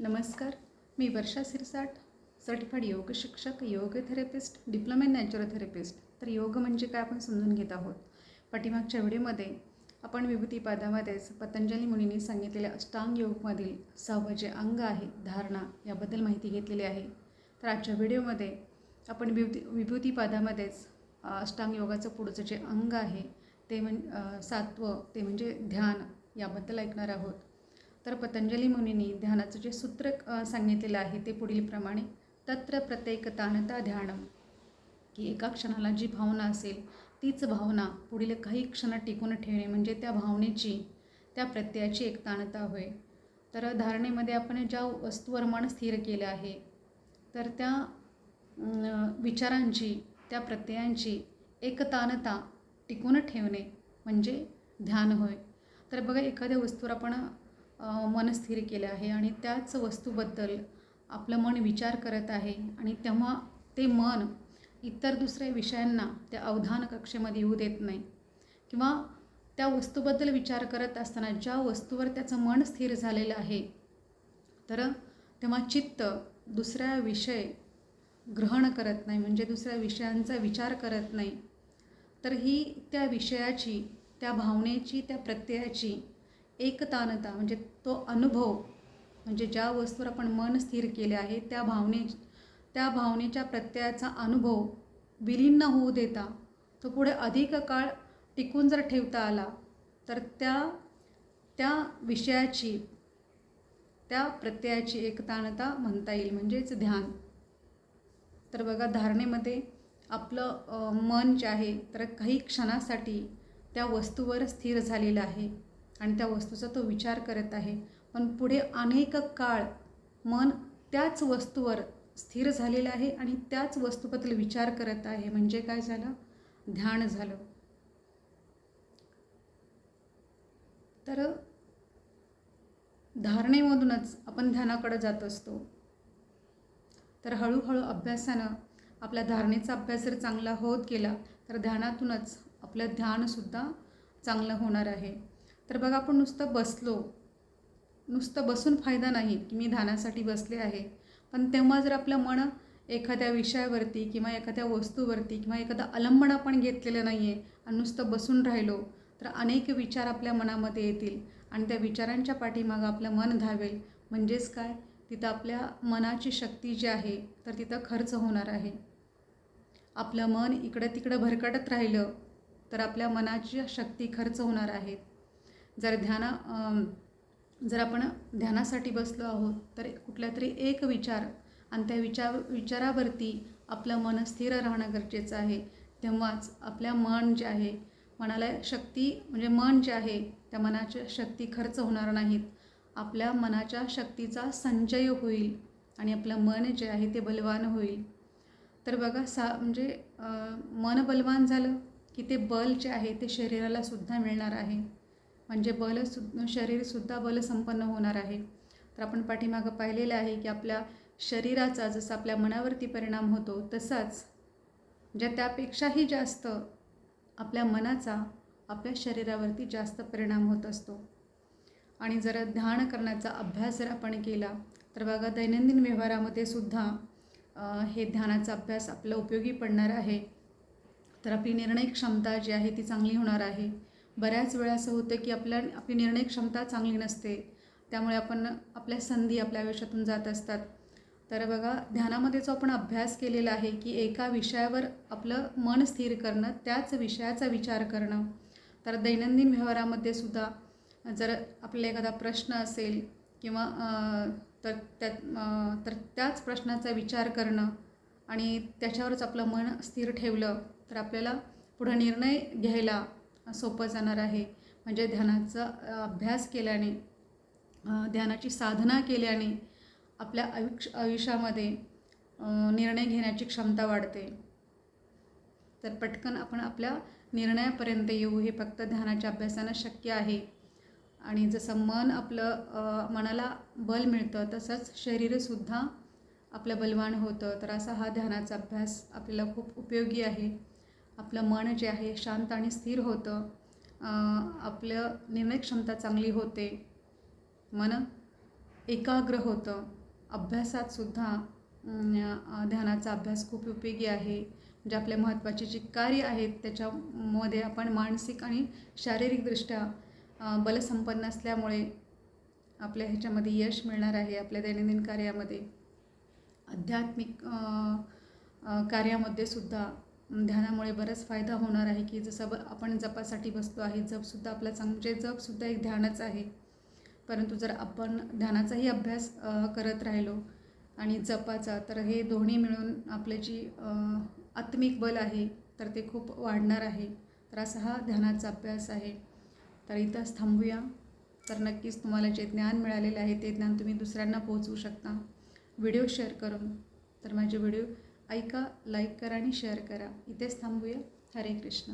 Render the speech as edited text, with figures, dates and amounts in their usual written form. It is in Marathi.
नमस्कार. मी वर्षा सिरसाट, सर्टिफाईड योग शिक्षक, योग थेरपिस्ट, डिप्लोमा इन नॅचरोथेरपिस्ट. तर योग म्हणजे काय आपण समजून घेत आहोत. पाठीमागच्या व्हिडिओमध्ये आपण विभूतिपादामध्येच पतंजली मुनींनी सांगितलेल्या अष्टांग योगमधील 6वं जे अंग आहे धारणा याबद्दल माहिती घेतलेली आहे. तर आजच्या व्हिडिओमध्ये आपण विभूतिपादामध्येच अष्टांग योगाचं पुढचं जे अंग आहे ते 7वं ते म्हणजे ध्यान याबद्दल ऐकणार आहोत. तर पतंजली मुनींनी ध्यानाचं जे सूत्र सांगितलेलं आहे ते पुढील प्रमाणे: तत्र प्रत्येकतानता ध्यानम, की एका क्षणाला जी भावना असेल तीच भावना पुढील काही क्षण टिकून ठेवणे म्हणजे त्या भावनेची, त्या प्रत्ययाची एकतानता होय. तर धारणेमध्ये आपण ज्या वस्तूवर मन स्थिर केलं आहे तर त्या विचारांची, त्या प्रत्ययांची एकतानता टिकून ठेवणे म्हणजे ध्यान होय. तर बघा, एखाद्या वस्तूवर आपण मन स्थिर केलं आहे आणि त्याच वस्तूबद्दल आपलं मन विचार करत आहे आणि तेव्हा ते मन इतर दुसऱ्या विषयांना त्या अवधान कक्षेमध्ये येऊ देत नाही, किंवा त्या वस्तूबद्दल विचार करत असताना ज्या वस्तूवर त्याचं मन स्थिर झालेलं आहे तर तेव्हा चित्त दुसऱ्या विषय ग्रहण करत नाही, म्हणजे दुसऱ्या विषयांचा विचार करत नाही. तर ही त्या विषयाची, त्या भावनेची, त्या प्रत्ययाची एकतानता म्हणजे तो अनुभव, म्हणजे ज्या वस्तूवर आपण मन स्थिर केले आहे त्या भावनेच्या प्रत्ययाचा अनुभव विलीन होऊ देता तो पुढे अधिक काळ टिकून जर ठेवता आला तर त्या विषयाची, त्या प्रत्ययाची एकतानता म्हणता येईल, म्हणजेच ध्यान. तर बघा, धारणेमध्ये आपलं मन जे आहे तर काही क्षणासाठी त्या वस्तूवर स्थिर झालेलं आहे आणि त्या वस्तूचा तो विचार करत आहे, पण पुढे अनेक काळ मन त्याच वस्तूवर स्थिर झालेलं आहे आणि त्याच वस्तूबद्दल विचार करत आहे, म्हणजे काय झालं? ध्यान झालं. तर धारणेमधूनच आपण ध्यानाकडे जात असतो. तर हळूहळू अभ्यासानं आपल्या धारणेचा अभ्यास जर चांगला होत गेला तर ध्यानातूनच आपलं ध्यानसुद्धा चांगलं होणार आहे. तर बघा, आपण नुसतं बसून फायदा नाही की मी ध्यानासाठी बसले आहे, पण तेव्हा जर आपलं मन एखाद्या विषयावरती किंवा एखाद्या वस्तूवरती किंवा एखादा अवलंबन आपण घेतलेलं नाही आहे आणि नुसतं बसून राहिलो तर अनेक विचार आपल्या मनामध्ये येतील आणि त्या विचारांच्या पाठीमागं आपलं मन धावेल, म्हणजेच काय, तिथं आपल्या मनाची शक्ती जी आहे तर तिथं खर्च होणार आहे. आपलं मन इकडं तिकडं भरकटत राहिलं तर आपल्या मनाची शक्ती खर्च होणार आहे. जर आपण ध्यानासाठी बसलो आहोत तर कुठल्या तरी एक विचार आणि त्या विचारावरती आपलं मन स्थिर राहणं गरजेचं आहे. तेव्हाच आपल्या मन जे आहे, मनाला शक्ती, म्हणजे मन जे आहे त्या मनाच्या शक्ती खर्च होणार नाहीत. आपल्या मनाच्या शक्तीचा संचय होईल आणि आपलं मन जे आहे ते बलवान होईल. तर बघा, मन बलवान झालं की ते बल जे आहे ते शरीराला सुद्धा मिळणार आहे, म्हणजे शरीरसुद्धा बलसंपन्न होणार आहे. तर आपण पाठीमागं पाहिलेलं आहे की आपल्या शरीराचा जसा आपल्या मनावरती परिणाम होतो तसाच त्यापेक्षाही जास्त आपल्या मनाचा आपल्या शरीरावरती जास्त परिणाम होत असतो. आणि जर ध्यान करण्याचा अभ्यास जर आपण केला तर बघा, दैनंदिन व्यवहारामध्ये सुद्धा हे ध्यानाचा अभ्यास आपल्याला उपयोगी पडणार आहे. तर आपली निर्णय क्षमता जी आहे ती चांगली होणार आहे. बऱ्याच वेळा असं होतं की आपली निर्णय क्षमता चांगली नसते, त्यामुळे आपल्या संधी आपल्या आयुष्यातून जात असतात. तर बघा, ध्यानामध्ये जो आपण अभ्यास केलेला आहे की एका विषयावर आपलं मन स्थिर करणं, त्याच विषयाचा विचार करणं. तर दैनंदिन व्यवहारामध्ये सुद्धा जर आपल्याला एखादा प्रश्न असेल किंवा तर त्याच प्रश्नाचा विचार करणं आणि त्याच्यावरच आपलं मन स्थिर ठेवलं तर आपल्याला पुढं निर्णय घ्यायला सोपं जाणार आहे. म्हणजे ध्यानाचा अभ्यास केल्याने, ध्यानाची साधना केल्याने आपल्या आयुष्यामध्ये निर्णय घेण्याची क्षमता वाढते. तर पटकन आपण आपल्या निर्णयापर्यंत येऊ हे फक्त ध्यानाच्या अभ्यासानं शक्य आहे. आणि जसं मनाला बल मिळतं तसंच शरीरसुद्धा आपलं बलवान होतं. तर असा हा ध्यानाचा अभ्यास आपल्याला खूप उपयोगी आहे. आपलं मन जे आहे शांत आणि स्थिर होतं, आपलं निर्णय क्षमता चांगली होते, मन एकाग्र होतं. अभ्यासात सुद्धा ध्यानाचा अभ्यास खूप उपयोगी आहे. म्हणजे आपल्या महत्त्वाची जी कार्य आहेत त्याच्यामध्ये आपण मानसिक आणि शारीरिकदृष्ट्या बलसंपन्न असल्यामुळे आपल्या ह्याच्यामध्ये यश मिळणार आहे. आपल्या दैनंदिन कार्यामध्ये, आध्यात्मिक कार्यामध्ये सुद्धा ध्यानामुळे बराच फायदा होणार आहे. की जसं आपण जपासाठी बसलो आहे, जपसुद्धा आपला म्हणजे जपसुद्धा एक ध्यानच आहे. परंतु जर आपण ध्यानाचाही अभ्यास करत राहिलो आणि जपाचा, तर हे दोन्ही मिळून आपले जी आत्मिक बल आहे तर ते खूप वाढणार आहे. तर असा हा ध्यानाचा अभ्यास आहे. तर इथंच थांबूया. तर नक्कीच तुम्हाला जे ज्ञान मिळालेलं आहे ते ज्ञान तुम्ही दुसऱ्यांना पोहोचवू शकता व्हिडिओ शेअर करून. तर माझे व्हिडिओ ऐका, लाईक करा आणि शेअर करा. इथेच थांबूया. हरे कृष्ण.